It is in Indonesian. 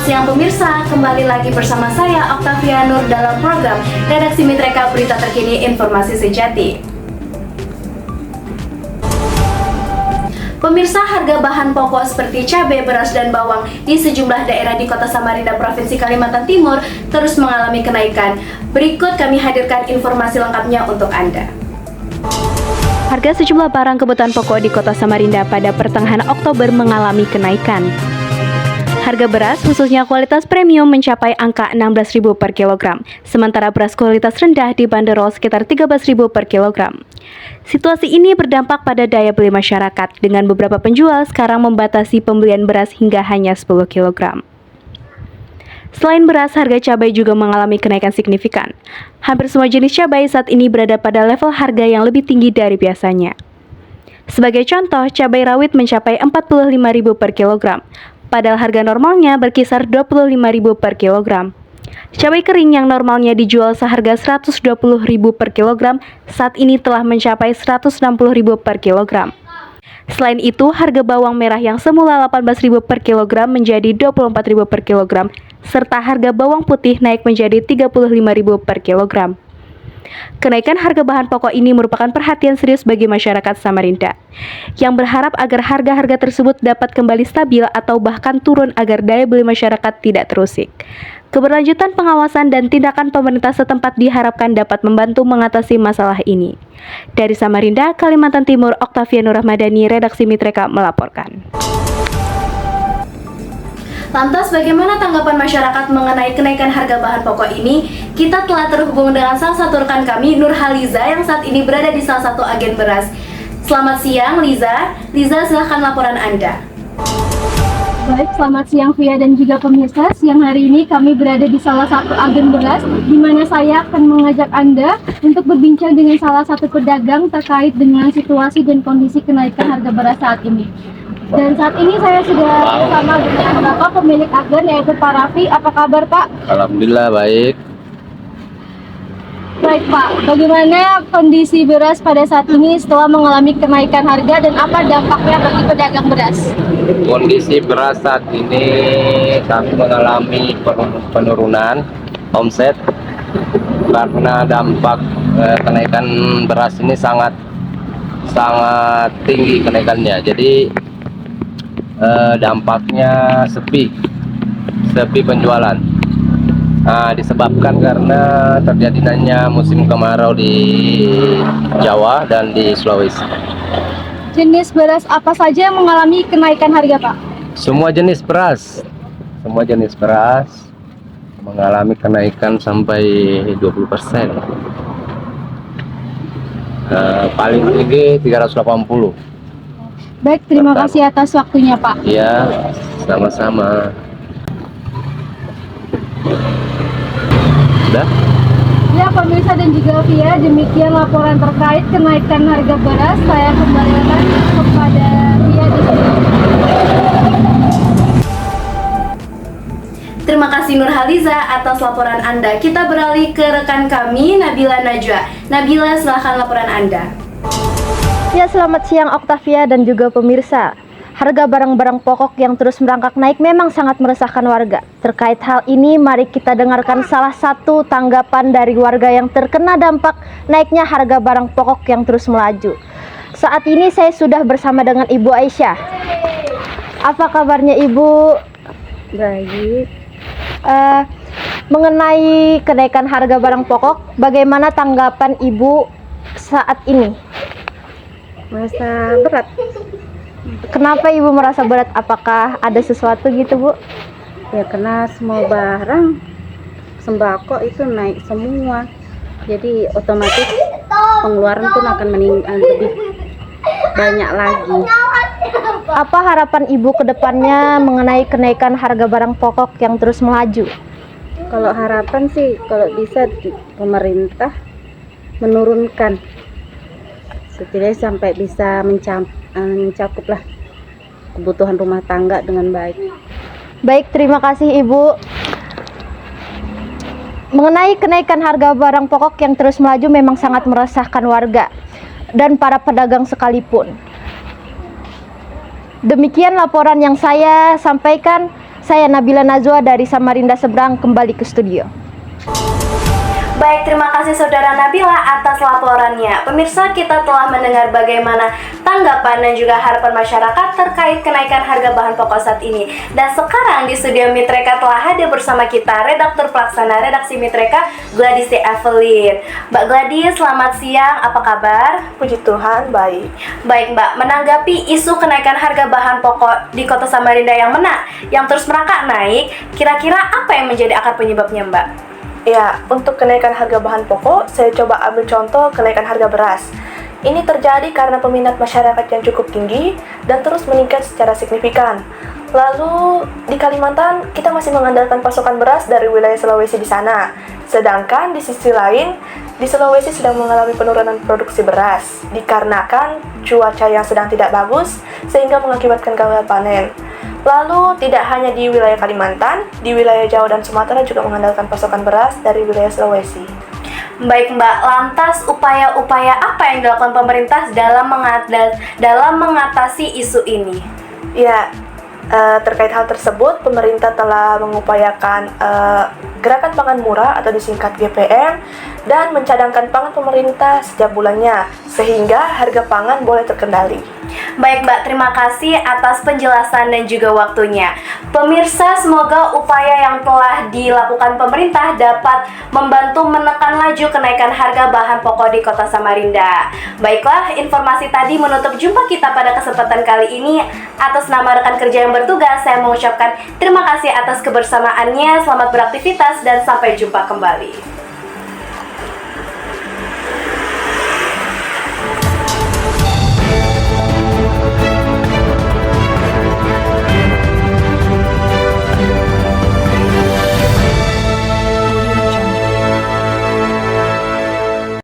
siang pemirsa, kembali lagi bersama saya Octavia Nur dalam program Redaksi Mitreka Berita Terkini Informasi Sejati. Pemirsa, harga bahan pokok seperti cabai, beras, dan bawang di sejumlah daerah di Kota Samarinda, Provinsi Kalimantan Timur terus mengalami kenaikan. Berikut kami hadirkan informasi lengkapnya untuk Anda. Harga sejumlah barang kebutuhan pokok di Kota Samarinda pada pertengahan Oktober mengalami kenaikan. Harga beras khususnya kualitas premium mencapai angka Rp16.000 per kilogram, sementara beras kualitas rendah dibanderol sekitar Rp13.000 per kilogram. Situasi ini berdampak pada daya beli masyarakat, dengan beberapa penjual sekarang membatasi pembelian beras hingga hanya 10 kilogram. Selain beras, harga cabai juga mengalami kenaikan signifikan. Hampir semua jenis cabai saat ini berada pada level harga yang lebih tinggi dari biasanya. Sebagai contoh, cabai rawit mencapai Rp45.000 per kilogram, padahal harga normalnya berkisar Rp25.000 per kilogram. Cabai kering yang normalnya dijual seharga Rp120.000 per kilogram, saat ini telah mencapai Rp160.000 per kilogram. Selain itu, harga bawang merah yang semula Rp18.000 per kilogram menjadi Rp24.000 per kilogram, serta harga bawang putih naik menjadi Rp35.000 per kilogram. Kenaikan harga bahan pokok ini merupakan perhatian serius bagi masyarakat Samarinda, yang berharap agar harga-harga tersebut dapat kembali stabil atau bahkan turun agar daya beli masyarakat tidak terusik. Keberlanjutan pengawasan dan tindakan pemerintah setempat diharapkan dapat membantu mengatasi masalah ini. Dari Samarinda, Kalimantan Timur, Octavia Nur Rahmadani, Redaksi Mitreka melaporkan. Lantas bagaimana tanggapan masyarakat mengenai kenaikan harga bahan pokok ini? Kita telah terhubung dengan salah satu rekan kami, Nurhaliza, yang saat ini berada di salah satu agen beras. Selamat siang, Liza. Liza, silahkan laporan Anda. Baik, selamat siang Via dan juga pemirsa. Siang hari ini kami berada di salah satu agen beras, di mana saya akan mengajak Anda untuk berbincang dengan salah satu pedagang terkait dengan situasi dan kondisi kenaikan harga beras saat ini. Dan saat ini saya sudah bersama dengan Bapak pemilik agen, yaitu Pak Raffi. Apa kabar, Pak? Alhamdulillah baik. Baik, Pak. Bagaimana kondisi beras pada saat ini setelah mengalami kenaikan harga dan apa dampaknya bagi pedagang beras? Kondisi beras saat ini kami mengalami penurunan omset karena dampak kenaikan beras ini sangat tinggi kenaikannya. Jadi dampaknya sepi penjualan. Disebabkan karena terjadinya musim kemarau di Jawa dan di Sulawesi. Jenis beras apa saja yang mengalami kenaikan harga, Pak? Semua jenis beras mengalami kenaikan sampai 20%. Paling tinggi 380. Baik, terima kasih atas waktunya, Pak. Iya, sama-sama. Udah? Ya, pemirsa dan juga Via, demikian laporan terkait kenaikan harga beras. Saya kembalikan kepada Via di sini. Terima kasih Nurhaliza atas laporan Anda. Kita beralih ke rekan kami, Nabila Najwa. Nabila, silahkan laporan Anda. Ya, selamat siang Octavia dan juga pemirsa. Harga barang-barang pokok yang terus merangkak naik memang sangat meresahkan warga. Terkait hal ini, mari kita dengarkan salah satu tanggapan dari warga yang terkena dampak naiknya harga barang pokok yang terus melaju. Saat ini saya sudah bersama dengan Ibu Aisyah. Apa kabarnya Ibu? Baik. Mengenai kenaikan harga barang pokok, bagaimana tanggapan Ibu saat ini? Merasa berat. Kenapa Ibu merasa berat? Apakah ada sesuatu gitu, Bu? Ya karena semua barang sembako itu naik semua. Jadi otomatis pengeluaran pun akan meningkat lebih banyak lagi. Apa harapan Ibu ke depannya mengenai kenaikan harga barang pokok yang terus melaju? Kalau harapan sih kalau bisa pemerintah menurunkan setidaknya sampai bisa mencakup lah kebutuhan rumah tangga dengan baik. Baik, terima kasih Ibu. Mengenai kenaikan harga barang pokok yang terus melaju memang sangat meresahkan warga dan para pedagang sekalipun. Demikian laporan yang saya sampaikan. Saya Nabila Najwa dari Samarinda Seberang kembali ke studio. Baik, terima kasih Saudara Nabila atas laporannya. Pemirsa, kita telah mendengar bagaimana tanggapan dan juga harapan masyarakat terkait kenaikan harga bahan pokok saat ini. Dan sekarang di studio Mitreka telah hadir bersama kita Redaktur Pelaksana Redaksi Mitreka, Gladys T. Evelyn. Mbak Gladys, selamat siang, apa kabar? Puji Tuhan, baik. Baik Mbak, menanggapi isu kenaikan harga bahan pokok di Kota Samarinda yang terus merangkak naik, kira-kira apa yang menjadi akar penyebabnya Mbak? Ya, untuk kenaikan harga bahan pokok, saya coba ambil contoh kenaikan harga beras. Ini terjadi karena peminat masyarakat yang cukup tinggi dan terus meningkat secara signifikan. Lalu, di Kalimantan, kita masih mengandalkan pasokan beras dari wilayah Sulawesi di sana. Sedangkan di sisi lain, di Sulawesi sedang mengalami penurunan produksi beras, dikarenakan cuaca yang sedang tidak bagus, sehingga mengakibatkan gagal panen. Lalu, tidak hanya di wilayah Kalimantan, di wilayah Jawa dan Sumatera juga mengandalkan pasokan beras dari wilayah Sulawesi. Baik Mbak, lantas upaya-upaya apa yang dilakukan pemerintah dalam mengatasi isu ini? Ya, terkait hal tersebut, pemerintah telah mengupayakan Gerakan Pangan Murah atau disingkat GPM dan mencadangkan pangan pemerintah setiap bulannya, sehingga harga pangan boleh terkendali. Baik Mbak, terima kasih atas penjelasan dan juga waktunya. Pemirsa, semoga upaya yang telah dilakukan pemerintah dapat membantu menekan laju kenaikan harga bahan pokok di Kota Samarinda. Baiklah, informasi tadi menutup jumpa kita pada kesempatan kali ini. Atas nama rekan kerja yang bertugas, saya mengucapkan terima kasih atas kebersamaannya. Selamat beraktivitas dan sampai jumpa kembali.